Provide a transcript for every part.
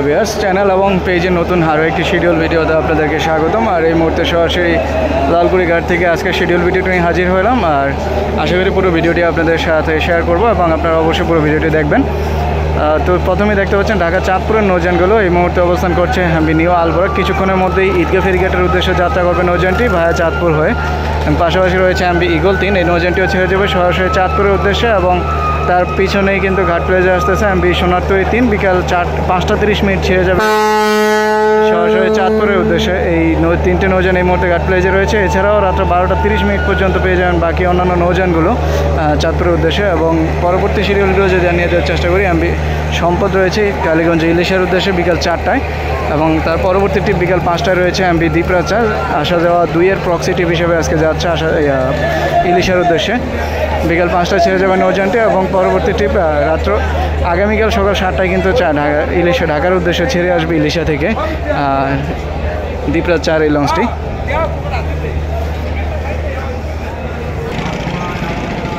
Viewers, channel এবং পেজে নতুন আরও একটি শিডিউল ভিডিওতে আপনাদেরকে স্বাগতম। আর এই মুহূর্তে সরাসরি লালকুড়ি ঘাট থেকে আজকে শিডিউল ভিডিওটি নিয়ে হাজির হলাম। আর আশা করি পুরো ভিডিওটি আপনাদের সাথে শেয়ার করব এবং আপনারা অবশ্যই পুরো ভিডিওটি দেখবেন। তো প্রথমেই দেখতে পাচ্ছেন ঢাকা চাঁদপুরের নৌযানগুলো এই মুহূর্তে অবস্থান করছে নিউ আলবরাক। কিছুক্ষণের মধ্যেই ঈদগাহ ফেরিঘাটের উদ্দেশ্যে যাত্রা করবে নৌযানটি ভায়া চাঁদপুর হয়ে। পাশাপাশি রয়েছে ঈগল 3, এই নৌযানটিও ছেড়ে যাবে সরাসরি চাঁদপুরের উদ্দেশ্যে এবং তার পিছনেই কিন্তু ঘাট প্লেজে আসতেছে সোনারতরী 3, বিকাল 5:30 ছেড়ে যাবে সরাসরি চাঁদপুরের উদ্দেশ্যে। এই 3টে নৌযান এই মুহূর্তে ঘাট প্লেজে রয়েছে। এছাড়াও রাত্র 12:30 পর্যন্ত পেয়ে যাবেন বাকি অন্যান্য নৌযানগুলো চাঁদপুরের উদ্দেশ্যে। এবং পরবর্তী শিডিউলগুলো যদি জানিয়ে দেওয়ার চেষ্টা করি, সম্পদ রয়েছে কালীগঞ্জ ইলিশের উদ্দেশ্যে বিকাল 4টায় এবং তার পরবর্তী ট্রিপ বিকাল 5টায় রয়েছে দ্বীপরাজা। আসা যাওয়া 2-এর প্রক্সি ট্রিপ হিসেবে আজকে যাচ্ছে ইলিশের উদ্দেশ্যে। বিকাল 5টায় ছেড়ে যাবে নৌযানটি এবং পরবর্তী ট্রিপ আগামীকাল সকাল 7টায় কিন্তু ঢাকার উদ্দেশ্যে ছেড়ে আসবে ইলিশা থেকে দ্বীপরাজ 4 এই লঞ্চটি।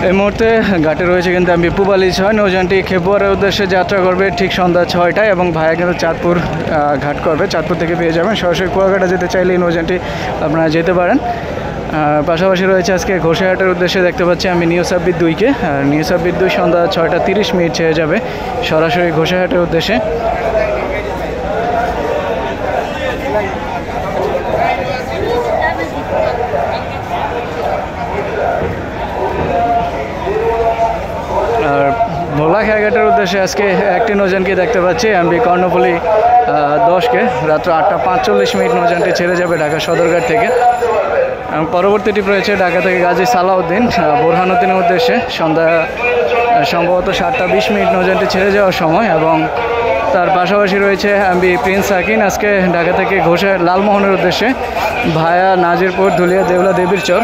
এই মুহূর্তে ঘাটে রয়েছে কিন্তু পূবালি 6 নৌযানটি খেপুয়ারের উদ্দেশ্যে যাত্রা করবে ঠিক সন্ধ্যা 6টায় এবং ভায়া কিন্তু চাঁদপুর ঘাট করবে। চাঁদপুর থেকে পেয়ে যাবেন সরাসরি কুয়াকাটা যেতে চাইলে এই নৌযানটি আপনারা যেতে পারেন। পাশাপাশি রয়েছে আজকে ঘোষাহাটের উদ্দেশ্যে দেখতে পাচ্ছি নিউ সাব্বির 2কে। আর নিউ সাব্বির 2 সন্ধ্যা 6:30 ছেড়ে যাবে সরাসরি ঘোষাহাটের উদ্দেশ্যে। আর ভোলা খেয়াঘাটের উদ্দেশ্যে আজকে একটি নৌযানকে দেখতে পাচ্ছি কর্ণফুলী 10কে। রাত্র 8:45 নৌযানটি ছেড়ে যাবে ঢাকা সদরঘাট থেকে এবং পরবর্তী ট্রিপ রয়েছে ঢাকা থেকে গাজী সালাউদ্দিন বোরহানুদ্দিনের উদ্দেশ্যে সন্ধ্যা সম্ভবত 7:20 নৌযানটি ছেড়ে যাওয়ার সময়। এবং তার পাশাপাশি রয়েছে প্রিন্স সাকিন আজকে ঢাকা থেকে লালমোহনের উদ্দেশ্যে ভায়া নাজিরপুর, ধুলিয়া, দেউলা, দেবীর চর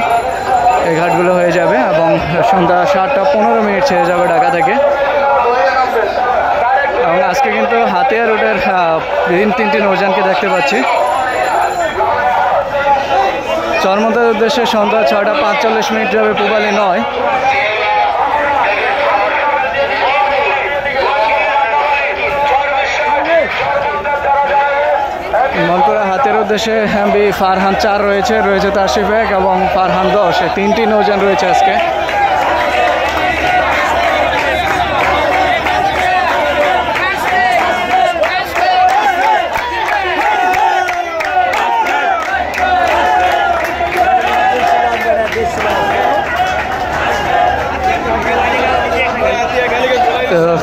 এই ঘাটগুলো হয়ে যাবে এবং সন্ধ্যা 7:15 ছেড়ে যাবে ঢাকা থেকে। এবং আজকে কিন্তু হাতিয়া রোডের 3টি নৌযানকে দেখতে পাচ্ছি। চরমতার উদ্দেশ্যে সন্ধ্যা 6:45 যাবে পূবালি 9। মনপুরা হাতের উদ্দেশ্যে ফারহান 4 রয়েছে তাশরিফ 1 এবং ফারহান 10, 3টি নৌযান রয়েছে আজকে।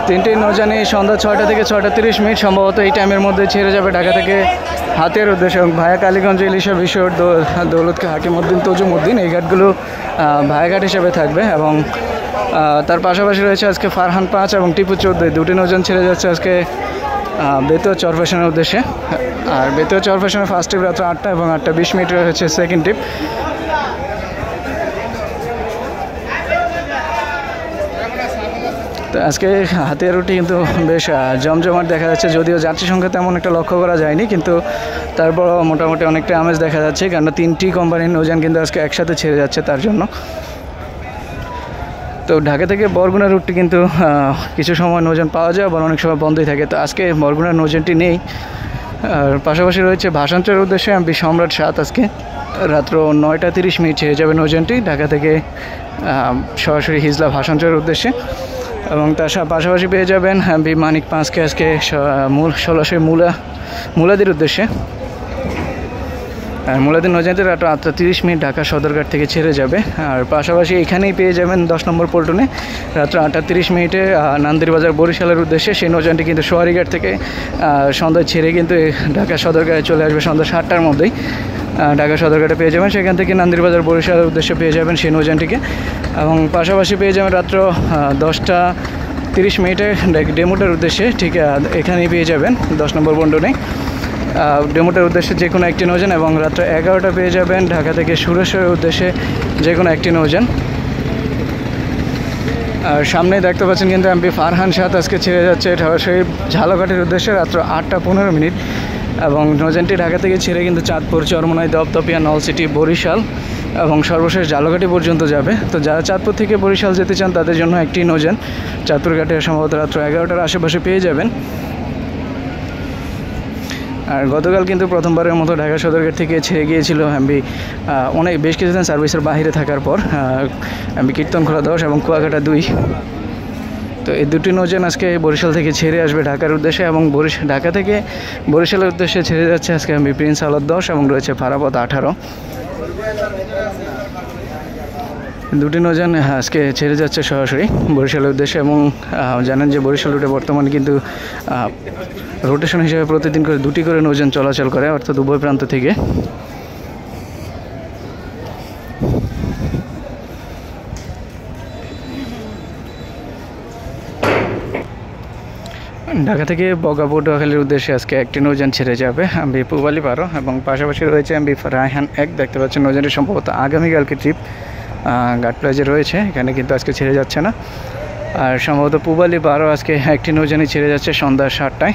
তিনটি নৌযানই সন্ধ্যা 6টা থেকে 6:30 সম্ভবত এই টাইমের মধ্যে ছেড়ে যাবে ঢাকা থেকে হাতিয়ার উদ্দেশ্যে এবং ভায়া কালীগঞ্জ, ইলিশা, বিশোর, দৌলত, হাকিমউদ্দিন, তজুমউদ্দিন এই ঘাটগুলো ভায়াঘাট হিসেবে থাকবে। এবং তার পাশাপাশি রয়েছে আজকে ফারহান 5 এবং টিপু 14, 2টি নৌযান ছেড়ে যাচ্ছে আজকে বেতুয়া চরফ্যাশনের উদ্দেশ্যে। আর বেতুয়া চরফ্যাশনের ফার্স্ট ট্রিপ রাত্র 8টা এবং 8:20 হচ্ছে সেকেন্ড ট্রিপ। তো আজকে হাতিয়ার রুটটি কিন্তু বেশ জমজমাট দেখা যাচ্ছে, যদিও যাত্রী সংখ্যা তেমন একটা লক্ষ্য করা যায়নি, কিন্তু তারপর মোটামুটি অনেকটা আমেজ দেখা যাচ্ছে, কারণ 3টি কোম্পানির নৌযান কিন্তু আজকে একসাথে ছেড়ে যাচ্ছে তার জন্য। তো ঢাকা থেকে বরগুনা রুটটি কিন্তু কিছু সময় নৌযান পাওয়া যায়, আবার অনেক সময় বন্ধই থাকে। তো আজকে বরগুনার নৌযানটি নেই। আর পাশাপাশি রয়েছে ভাষান্তরের উদ্দেশ্যে সম্রাট 7 আজকে রাত্র 9:30 ছেড়ে যাবে নৌযানটি ঢাকা থেকে সরাসরি হিজলা ভাষান্তরের উদ্দেশ্যে। এবং তার পাশাপাশি পেয়ে যাবেন মানিক 5কে আজকে সরাসরি মুলাদির উদ্দেশ্যে। আর মুলাদির নৌযানটি রাত 8:30 ঢাকা সদরঘাট থেকে ছেড়ে যাবে। আর পাশাপাশি এখানেই পেয়ে যাবেন 10 নম্বর পল্টনে রাত্র 8:30 নান্দিরবাজার বরিশালের উদ্দেশ্যে। সেই নৌযানটি কিন্তু সোয়ারিঘাট থেকে সন্ধ্যায় ছেড়ে কিন্তু ঢাকা সদরঘাটে চলে আসবে সন্ধ্যা 7টার মধ্যেই। ঢাকা সদরঘাটে পেয়ে যাবেন, সেখান থেকে নান্দিরবাজার বরিশালের উদ্দেশ্যে পেয়ে যাবেন সেই নৌযানটিকে। এবং পাশাপাশি পেয়ে যাবেন রাত্র 10:30 ডেমোটার উদ্দেশ্যে, ঠিক এখানেই পেয়ে যাবেন 10 নম্বর পল্টনে ডেমোটার উদ্দেশ্যে যে কোনো একটি নৌযান। এবং রাত্র 11টা পেয়ে যাবেন ঢাকা থেকে সুরেশ্বরের উদ্দেশ্যে যে কোনো একটি নৌযান। আর সামনেই দেখতে পাচ্ছেন কিন্তু ফারহান 7 আজকে ছেড়ে যাচ্ছে সরাসরি ঝালকাঠির উদ্দেশ্যে রাত্র 8:15 এবং নৌযানটি ঢাকা থেকে ছেড়ে কিন্তু চাঁদপুর, চরমোনাই, দপদপিয়া, নলছিটি, বরিশাল এবং সর্বশেষ ঝালকাঠি পর্যন্ত যাবে। তো যারা চাঁদপুর থেকে বরিশাল যেতে চান তাদের জন্য একটি নৌযান চাঁদপুর ঘাটে সম্ভবত রাত্র 11টার আশেপাশে পেয়ে যাবেন। আর গতকাল কিন্তু প্রথমবারের মতো ঢাকা সদরঘাট থেকে ছেড়ে গিয়েছিল এমবি বেশ কিছুদিন সার্ভিসের বাইরে থাকার পর এমবি কীর্তনখোলা 10 এবং কুয়াকাটা 2। তো এই দুটি নৌযান আজকে বরিশাল থেকে ছেড়ে আসবে ঢাকার উদ্দেশ্যে, এবং ঢাকা থেকে বরিশালের উদ্দেশ্যে ছেড়ে যাচ্ছে আজকে এমবি প্রিন্স আওলাদ 10 এবং রয়েছে ফারাপথ 18। দুটি নৌযান আজকে ছেড়ে যাচ্ছে সরাসরি বরিশালের উদ্দেশ্যে, এবং জানেন যে বরিশাল রুটে বর্তমানে কিন্তু রোটেশন হিসেবে প্রতিদিন করে 2টি করে নৌযান চলাচল করে, অর্থাৎ উভয় প্রান্ত থেকে। ঢাকা থেকে বগা পটুয়াখালীর উদ্দেশ্যে আজকে একটি নৌযান ছেড়ে যাবে এমবি পূবালী 12, এবং পাশাপাশি রয়েছে এমবি রায়হান 1। দেখতে পাচ্ছেন নৌযানটি সম্ভবত আগামীকালকে ট্রিপ ঘাট প্লাজে রয়েছে, এখানে কিন্তু আজকে ছেড়ে যাচ্ছে না। আর সম্ভবত পূবালী 12 আজকে একটি নৌযানই ছেড়ে যাচ্ছে সন্ধ্যা 7টায়।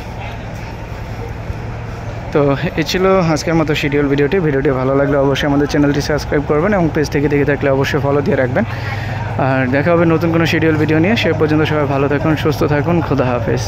তো এই ছিল আজকের মতো শিডিউল ভিডিওটি ভালো লাগলে অবশ্যই আমাদের চ্যানেলটি সাবস্ক্রাইব করবেন, এবং পেজ থেকে দেখে থাকলে অবশ্যই ফলো দিয়ে রাখবেন। আর দেখা হবে নতুন কোনো শিডিউল ভিডিও নিয়ে। সে পর্যন্ত সবাই ভালো থাকুন, সুস্থ থাকুন, খোদা হাফেজ।